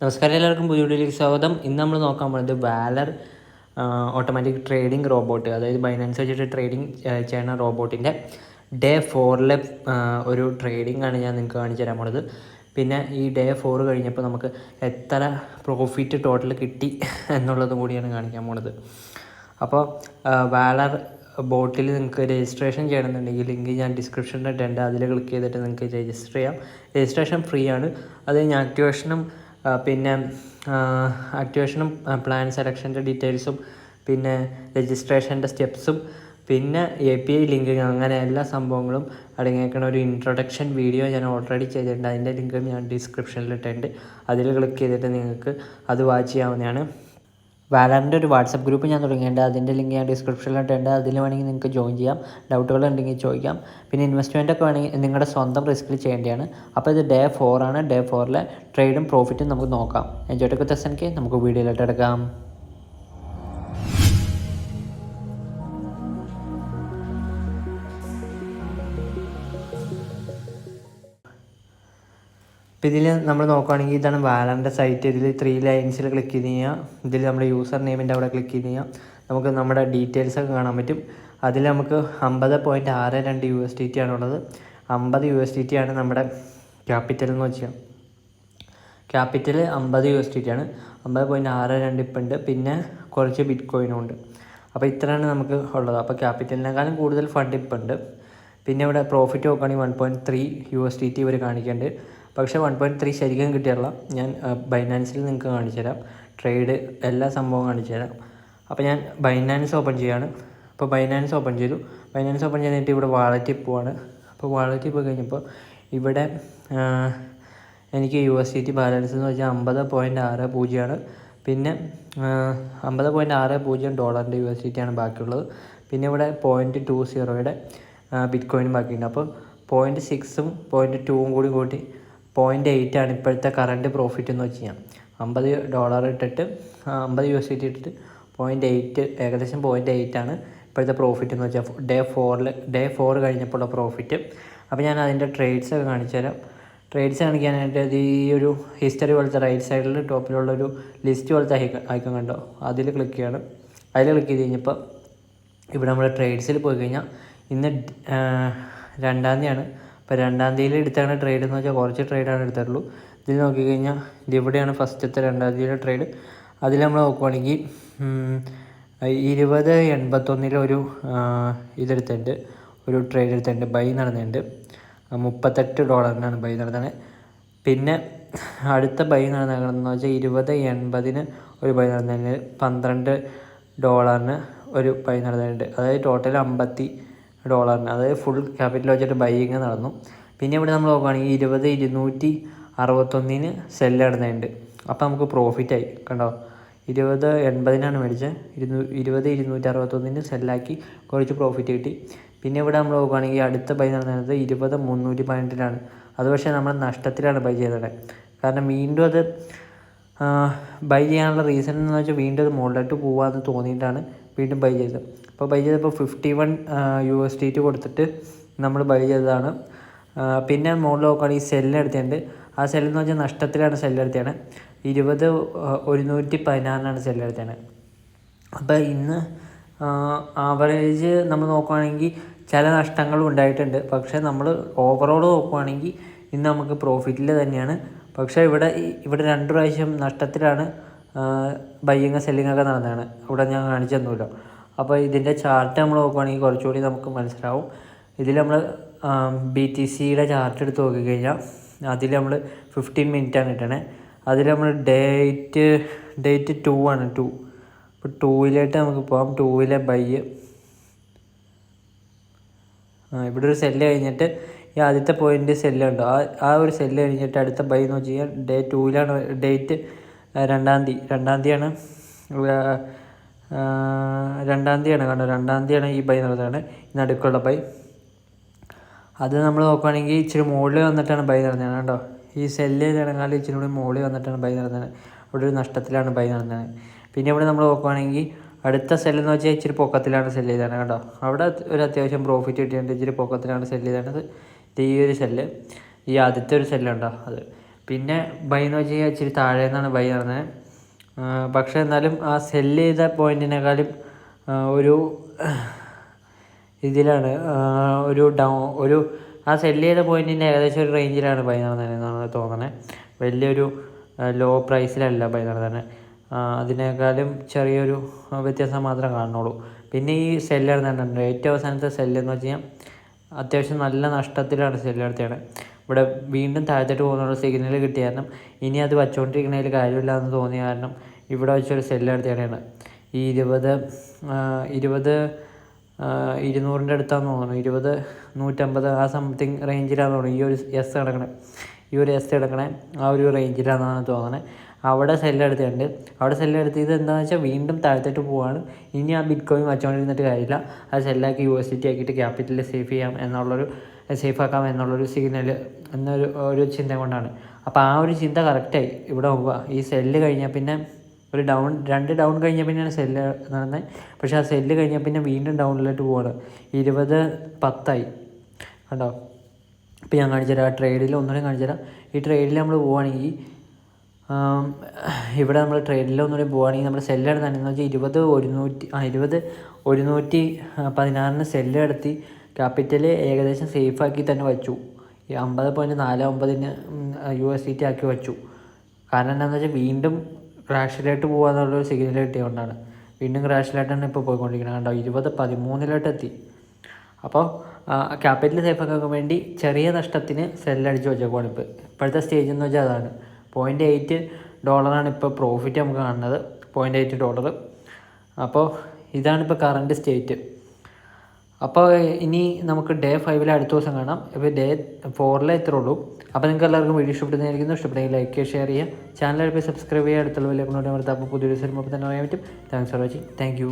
നമസ്കാരം, എല്ലാവർക്കും പുതിയ വീഡിയോയിലേക്ക് സ്വാഗതം. ഇന്ന് നമ്മൾ നോക്കാൻ പോകുന്നത് വാലർ ഓട്ടോമാറ്റിക് ട്രേഡിംഗ് റോബോട്ട്, അതായത് ബൈനാൻസ് വെച്ചിട്ട് ട്രേഡിംഗ് ചെയ്യുന്ന റോബോട്ടിൻ്റെ ഡേ 4 ഒരു ട്രേഡിംഗ് ആണ് ഞാൻ നിങ്ങൾക്ക് കാണിച്ചു തരാൻ പോണത്. പിന്നെ ഈ ഡേ 4 കഴിഞ്ഞപ്പോൾ നമുക്ക് എത്ര പ്രോഫിറ്റ് ടോട്ടൽ കിട്ടി എന്നുള്ളതും കൂടിയാണ് കാണിക്കാൻ പോണത്. അപ്പോൾ വാലർ ബോട്ടിൽ നിങ്ങൾക്ക് രജിസ്ട്രേഷൻ ചെയ്യണമെന്നുണ്ടെങ്കിൽ ലിങ്ക് ഞാൻ ഡിസ്ക്രിപ്ഷനിൽ ഇട്ടുണ്ട്. അതിൽ ക്ലിക്ക് ചെയ്തിട്ട് നിങ്ങൾക്ക് രജിസ്റ്റർ ചെയ്യാം. രജിസ്ട്രേഷൻ ഫ്രീ ആണ്. അത് കഴിഞ്ഞ് ആക്ടിവേഷനും പ്ലാൻ സെലക്ഷൻ്റെ ഡീറ്റെയിൽസും പിന്നെ രജിസ്ട്രേഷൻ്റെ സ്റ്റെപ്സും പിന്നെ API ലിങ്ക്, അങ്ങനെ എല്ലാ സംഭവങ്ങളും അടങ്ങിയിരിക്കുന്ന ഒരു ഇൻട്രൊഡക്ഷൻ വീഡിയോ ഞാൻ ഓൾറെഡി ചെയ്തിട്ടുണ്ട്. അതിൻ്റെ ലിങ്ക് ഞാൻ ഡിസ്ക്രിപ്ഷനിലിട്ടുണ്ട്. അതിൽ ക്ലിക്ക് ചെയ്തിട്ട് നിങ്ങൾക്ക് അത് വാച്ച് ചെയ്യാവുന്നതാണ്. വാലറിൻ്റെ ഒരു വാട്സപ്പ് ഗ്രൂപ്പ് ഞാൻ തുടങ്ങിയിട്ടുണ്ട്. അതിൻ്റെ ലിങ്ക് ഞാൻ ഡിസ്ക്രിപ്ഷനിലിട്ടുണ്ട്. അതിൽ വേണമെങ്കിൽ നിങ്ങൾക്ക് ജോയിൻ ചെയ്യാം. ഡൗട്ടുകൾ ഉണ്ടെങ്കിൽ ചോദിക്കാം. പിന്നെ ഇൻവെസ്റ്റ്മെൻ്റ് ഒക്കെ വേണമെങ്കിൽ നിങ്ങളുടെ സ്വന്തം റിസ്കിൽ ചെയ്യേണ്ടതാണ്. അപ്പോൾ ഇത് ഡേ 4 ആണ്. ഡേ 4 ട്രേഡും പ്രോഫിറ്റും നമുക്ക് നോക്കാം. എൻജോയ് ടു തെസൻക്ക് നമുക്ക് വീഡിയോയിലോട്ട് എടുക്കാം. അപ്പോൾ ഇതിൽ നമ്മൾ നോക്കുകയാണെങ്കിൽ ഇതാണ് വാലറിൻ്റെ സൈറ്റ്. ഇതിൽ 3 ലൈൻസിൽ ക്ലിക്ക് ചെയ്ത് കഴിഞ്ഞാൽ ഇതിൽ നമ്മുടെ യൂസർ നെയിമിൻ്റെ അവിടെ ക്ലിക്ക് ചെയ്ത് കഴിഞ്ഞാൽ നമുക്ക് നമ്മുടെ ഡീറ്റെയിൽസൊക്കെ കാണാൻ പറ്റും. അതിൽ നമുക്ക് 50.62 USDT ആണുള്ളത്. 50 USDT ആണ് നമ്മുടെ ക്യാപിറ്റൽ എന്ന് വെച്ചാൽ. ക്യാപിറ്റൽ 50 USDT ആണ്. 50.62 ഇപ്പം ഉണ്ട്. പിന്നെ കുറച്ച് ബിറ്റ് കോയിനും ഉണ്ട്. അപ്പോൾ ഇത്രയാണ് നമുക്ക് ഉള്ളത്. അപ്പോൾ ക്യാപിറ്റലിനേക്കാളും കൂടുതൽ ഫണ്ട് ഇപ്പം ഉണ്ട്. പിന്നെ ഇവിടെ പ്രോഫിറ്റ് നോക്കുകയാണെങ്കിൽ 1.3 USDT ഇവർ കാണിക്കുന്നുണ്ട്. പക്ഷേ 1.3 ശരിക്കും കിട്ടിയല്ല. ഞാൻ ബൈനാൻസിൽ നിങ്ങൾക്ക് കാണിച്ചു തരാം. ട്രേഡ് എല്ലാ സംഭവവും കാണിച്ചു തരാം. അപ്പോൾ ഞാൻ ബൈനാൻസ് ഓപ്പൺ ചെയ്യുകയാണ്. അപ്പോൾ ബൈനാൻസ് ഓപ്പൺ ചെയ്തു. ബൈനാൻസ് ഓപ്പൺ ചെയ്തിട്ട് ഇവിടെ വാളറ്റിൽ പോവാണ്. അപ്പോൾ വാളറ്റിൽ പോയി കഴിഞ്ഞപ്പോൾ ഇവിടെ എനിക്ക് USDT ബാലൻസ് എന്ന് വെച്ചാൽ 50.60 ആണ്. പിന്നെ 50.60 ഡോളറിൻ്റെ USDT ആണ് ബാക്കിയുള്ളത്. പിന്നെ ഇവിടെ 0.20 ബിറ്റ് കോയിനും ബാക്കിയുണ്ട്. അപ്പോൾ 0.6ഉം 0.2ഉം കൂടി കൂട്ടി 0.8 ആണ് ഇപ്പോഴത്തെ കറണ്ട് പ്രോഫിറ്റ് എന്ന് വെച്ച് കഴിഞ്ഞാൽ. $50 ഇട്ടിട്ട് 50 USDT ഇട്ടിട്ട് 0.8, ഏകദേശം 0.8 ആണ് ഇപ്പോഴത്തെ പ്രോഫിറ്റ് എന്ന് വെച്ചാൽ ഡേ 4 കഴിഞ്ഞപ്പോഴുള്ള പ്രോഫിറ്റ്. അപ്പോൾ ഞാൻ അതിൻ്റെ ട്രേഡ്സൊക്കെ കാണിച്ചു തരാം. ട്രേഡ്സ് കാണിക്കാനായിട്ട് ഈ ഒരു ഹിസ്റ്ററി പോലത്തെ റൈറ്റ് സൈഡിൽ ടോപ്പിലുള്ളൊരു ലിസ്റ്റ് പോലത്തെ ഐക്കൺ കണ്ടോ, അതിൽ ക്ലിക്ക് ചെയ്യണം. അതിൽ ക്ലിക്ക് ചെയ്ത് കഴിഞ്ഞപ്പോൾ ഇവിടെ നമ്മൾ ട്രേഡ്സിൽ പോയി കഴിഞ്ഞാൽ ഇന്ന് 2-ാം തീയതിയാണ്. അപ്പോൾ 2-ാം തീയതിയിൽ എടുത്താണ് ട്രേഡ് എന്ന് വെച്ചാൽ കുറച്ച് ട്രേഡാണ് എടുത്തിട്ടുള്ളൂ. ഇതിൽ നോക്കിക്കഴിഞ്ഞാൽ ഇതിവിടെയാണ് ഫസ്റ്റത്തെ 2-ാം തീയതിയിലെ ട്രേഡ്. അതിൽ നമ്മൾ നോക്കുവാണെങ്കിൽ 20.81 ഒരു ഇതെടുത്തിട്ടുണ്ട്, ഒരു ട്രേഡ് എടുത്തിട്ടുണ്ട്. ബൈ നടന്നിട്ടുണ്ട്. $38 ബൈ നടന്നത്. പിന്നെ അടുത്ത ബൈ നടന്നതെന്ന് വെച്ചാൽ 20.80 ഒരു ബൈ നടന്നിട്ടുണ്ട്. $12 ഒരു ബൈ നടന്നിട്ടുണ്ട്. അതായത് ടോട്ടൽ $50, അതായത് ഫുൾ ക്യാപിറ്റൽ വെച്ചിട്ട് ബൈയിങ് നടന്നു. പിന്നെ ഇവിടെ നമ്മൾ നോക്കുകയാണെങ്കിൽ 20.261 സെല്ല് നടന്നിട്ടുണ്ട്. അപ്പോൾ നമുക്ക് പ്രോഫിറ്റായി കണ്ടോ. 20.80 മേടിച്ചത്. 20.261 സെല്ലാക്കി കുറച്ച് പ്രോഫിറ്റ് കിട്ടി. പിന്നെ ഇവിടെ നമ്മൾ നോക്കുകയാണെങ്കിൽ അടുത്ത ബൈ നടന്നത് 20.312. അത് പക്ഷേ നമ്മൾ നഷ്ടത്തിലാണ് ബൈ ചെയ്തത്. കാരണം വീണ്ടും അത് ബൈ ചെയ്യാനുള്ള റീസൺ എന്ന് വെച്ചാൽ വീണ്ടും അത് മുകളിലോട്ട് പോകാമെന്ന് തോന്നിയിട്ടാണ് വീണ്ടും ബൈ ചെയ്തത്. അപ്പോൾ ബൈ ചെയ്തപ്പോൾ 51 USDT കൊടുത്തിട്ട് നമ്മൾ ബൈ ചെയ്തതാണ്. പിന്നെ മുകളിൽ നോക്കുകയാണെങ്കിൽ സെല്ല് എടുത്തിട്ടുണ്ട്. ആ സെല്ലെന്ന് വെച്ചാൽ നഷ്ടത്തിലാണ് സെല്ല് എടുത്തതാണ്. 20.116 സെല്ല് എടുത്തതാണ്. അപ്പോൾ ഇന്ന് ആവറേജ് നമ്മൾ നോക്കുകയാണെങ്കിൽ ചില നഷ്ടങ്ങളും ഉണ്ടായിട്ടുണ്ട്. പക്ഷേ നമ്മൾ ഓവറോൾ നോക്കുകയാണെങ്കിൽ ഇന്ന് നമുക്ക് പ്രോഫിറ്റിൽ തന്നെയാണ്. പക്ഷേ ഇവിടെ 2 പ്രാവശ്യം നഷ്ടത്തിലാണ് ബൈയിങ് സെല്ലിങ്ങൊക്കെ നടന്നതാണ്. ഇവിടെ ഞാൻ കാണിച്ചു തന്നില്ല. അപ്പോൾ ഇതിൻ്റെ ചാർട്ട് നമ്മൾ നോക്കുകയാണെങ്കിൽ കുറച്ചുകൂടി നമുക്ക് മനസ്സിലാവും. ഇതിൽ നമ്മൾ BTCയുടെ ചാർട്ട് എടുത്ത് നോക്കിക്കഴിഞ്ഞാൽ അതിൽ നമ്മൾ 15 മിനിറ്റാണ് കിട്ടണേ. അതിൽ നമ്മൾ ഡേറ്റ് 2 ആണ്. 2 ഇപ്പോൾ 2-ലേക്ക് നമുക്ക് പോകാം. 2-ലെ ബൈ ഇവിടെ ഒരു സെല്ല് കഴിഞ്ഞിട്ട് ഈ ആദ്യത്തെ പോയിൻ്റ് സെല്ല് ഉണ്ടോ, ആ ഒരു സെല്ല് കഴിഞ്ഞിട്ട് അടുത്ത ബൈ എന്ന് വെച്ച് കഴിഞ്ഞാൽ ഡേ 2-ലാണ്. ഡേറ്റ് 2-ാം തീയതിയാണ്. 2-ാം തീയതിയാണ് കണ്ടോ. 2-ാം തീയതിയാണ് ഈ ബൈ നടന്നത്. നടുക്കുള്ള ബൈ അത് നമ്മൾ നോക്കുകയാണെങ്കിൽ ഇച്ചിരി മുകളിൽ വന്നിട്ടാണ് ബൈ നടന്നത് കേട്ടോ. ഈ സെല്ല് ഇറങ്ങാൻ ഇച്ചിരി കൂടി മുകളിൽ വന്നിട്ടാണ് ബൈ നടന്നത്. അവിടെ ഒരു നഷ്ടത്തിലാണ് ബൈ നടന്നത്. പിന്നെ ഇവിടെ നമ്മൾ നോക്കുകയാണെങ്കിൽ അടുത്ത സെല്ലെന്ന് വെച്ചാൽ ഇച്ചിരി പൊക്കത്തിലാണ് സെല്ല് ചെയ്തത് കേട്ടോ. അവിടെ ഒരു അത്യാവശ്യം പ്രോഫിറ്റ് കിട്ടിയിട്ട് ഇച്ചിരി പൊക്കത്തിലാണ് സെല്ല് ചെയ്തത്. ഈ ഒരു സെല്ല്, ഈ ആദ്യത്തെ ഒരു സെല്ലുണ്ടോ അത്. പിന്നെ ബൈ എന്ന് വെച്ച് കഴിഞ്ഞാൽ ഇച്ചിരി താഴെ നിന്നാണ് ബൈ നടന്നത്. പക്ഷേ എന്നാലും ആ സെല്ല് ചെയ്ത പോയിൻറ്റിനേക്കാളും ഒരു ഇതിലാണ് ഒരു ആ സെല്ല് ചെയ്ത പോയിൻറ്റിൻ്റെ ഏകദേശം ഒരു റേഞ്ചിലാണ് ബൈ നടന്നതെന്നാണ് തോന്നുന്നത്. വലിയൊരു ലോ പ്രൈസിലല്ല ബൈ നടന്നത്. അതിനേക്കാളും ചെറിയൊരു വ്യത്യാസം മാത്രമേ കാണുന്നുള്ളൂ. പിന്നെ ഈ സെല്ല് നടന്നിട്ടുണ്ട്. ഏറ്റവും അവസാനത്തെ സെല്ലെന്ന് വെച്ച് കഴിഞ്ഞാൽ അത്യാവശ്യം നല്ല നഷ്ടത്തിലാണ് സെല്ല് നടത്തിയത്. ഇവിടെ വീണ്ടും താഴത്തോട്ട് പോകുന്നുള്ള സിഗ്നൽ കിട്ടിയ കാരണം ഇനി അത് വച്ചുകൊണ്ടിരിക്കുന്നതിൽ കാര്യമില്ല എന്ന് തോന്നിയ കാരണം ഇവിടെ വെച്ചൊരു സെല്ല് നടത്തിയാണ്. ഈ 200 അടുത്താന്ന് തോന്നുന്നു, 150 ആ സംതിങ് റേഞ്ചിലാന്ന് തോന്നുന്നു. ഈ ഒരു എസ് കിടക്കണേ ആ ഒരു റേഞ്ചിലാണെന്നാണ് തോന്നുന്നത്. അവിടെ സെല്ലെടുത്തിട്ടുണ്ട്. അവിടെ സെല്ലെടുത്തിയത് എന്താണെന്ന് വെച്ചാൽ വീണ്ടും താഴത്തോട്ട് പോവുകയാണ്. ഇനി ആ ബിറ്റ് കോയിൻ വച്ചുകൊണ്ടിരുന്നിട്ട് കാര്യമില്ല, അത് സെല്ലാക്കി USDT ആക്കിയിട്ട് ക്യാപിറ്റൽ സേഫ് ആക്കാം എന്നുള്ളൊരു സിഗ്നൽ ഒരു ചിന്ത കൊണ്ടാണ്. അപ്പോൾ ആ ഒരു ചിന്ത കറക്റ്റായി. ഇവിടെ നോക്കുക, ഈ സെല്ല് കഴിഞ്ഞാൽ പിന്നെ രണ്ട് ഡൗൺ കഴിഞ്ഞാൽ പിന്നെയാണ് സെല്ല് നടന്നത്. പക്ഷേ ആ സെല്ല് കഴിഞ്ഞാൽ പിന്നെ വീണ്ടും ഡൗണിലോട്ട് പോവാണ്. 20.10 കണ്ടോ. ഇപ്പോൾ ഞാൻ കാണിച്ചുതരാം, ആ ട്രേഡിൽ ഒന്നുകൂടി കാണിച്ചുതരാം. ഈ ട്രേഡിൽ നമ്മൾ പോവുകയാണെങ്കിൽ ഇവിടെ നമ്മൾ ട്രേഡിൽ ഒന്നുകൂടി പോവുകയാണെങ്കിൽ നമ്മൾ സെല്ല് നടത്താനെന്ന് വെച്ചാൽ 116 സെല്ല് നടത്തി ക്യാപിറ്റൽ ഏകദേശം സേഫാക്കി തന്നെ വച്ചു. ഈ 50.49 USDT ആക്കി വച്ചു. കാരണം എന്താണെന്ന് വെച്ചാൽ വീണ്ടും ക്രാഷിലോട്ട് പോകാന്നുള്ളൊരു സിഗ്നൽ കിട്ടിയതുകൊണ്ടാണ്. വീണ്ടും ക്രാഷിലോട്ടാണ് ഇപ്പോൾ പോയിക്കൊണ്ടിരിക്കുന്നത്. കണ്ടോ 20.13 എത്തി. അപ്പോൾ ക്യാപിറ്റൽ സേഫാക്കാൻ വേണ്ടി ചെറിയ നഷ്ടത്തിന് സെല്ലടിച്ച് വെച്ചേക്കുവാണ് ഇപ്പോഴത്തെ സ്റ്റേജ് എന്ന് വെച്ചാൽ അതാണ്. $0.8 ഇപ്പോൾ പ്രോഫിറ്റ് നമുക്ക് കാണുന്നത്, $0.8. അപ്പോൾ ഇതാണിപ്പോൾ കറണ്ട് സ്റ്റേറ്റ്. അപ്പോൾ ഇനി നമുക്ക് ഡേ 5 അടുത്ത ദിവസം കാണാം. ഇപ്പോൾ ഡേ 4 ഇത്രേ ഉള്ളൂ. അപ്പോൾ നിങ്ങൾക്ക് എല്ലാവർക്കും വീഡിയോ ഇഷ്ടപ്പെടുന്നതായിരിക്കുന്നു. ഇഷ്ടപ്പെടുമെങ്കിൽ ലൈക്ക് ചെയ്യുക, ഷെയർ ചെയ്യുക, ചാനൽ സബ്സ്ക്രൈബ് ചെയ്യുക, അടുത്തുള്ള വലിയ അപ്പോൾ പുതിയൊരു സിനിമ തന്നെ അറിയാൻ പറ്റും. Thanks for watching. Thank you.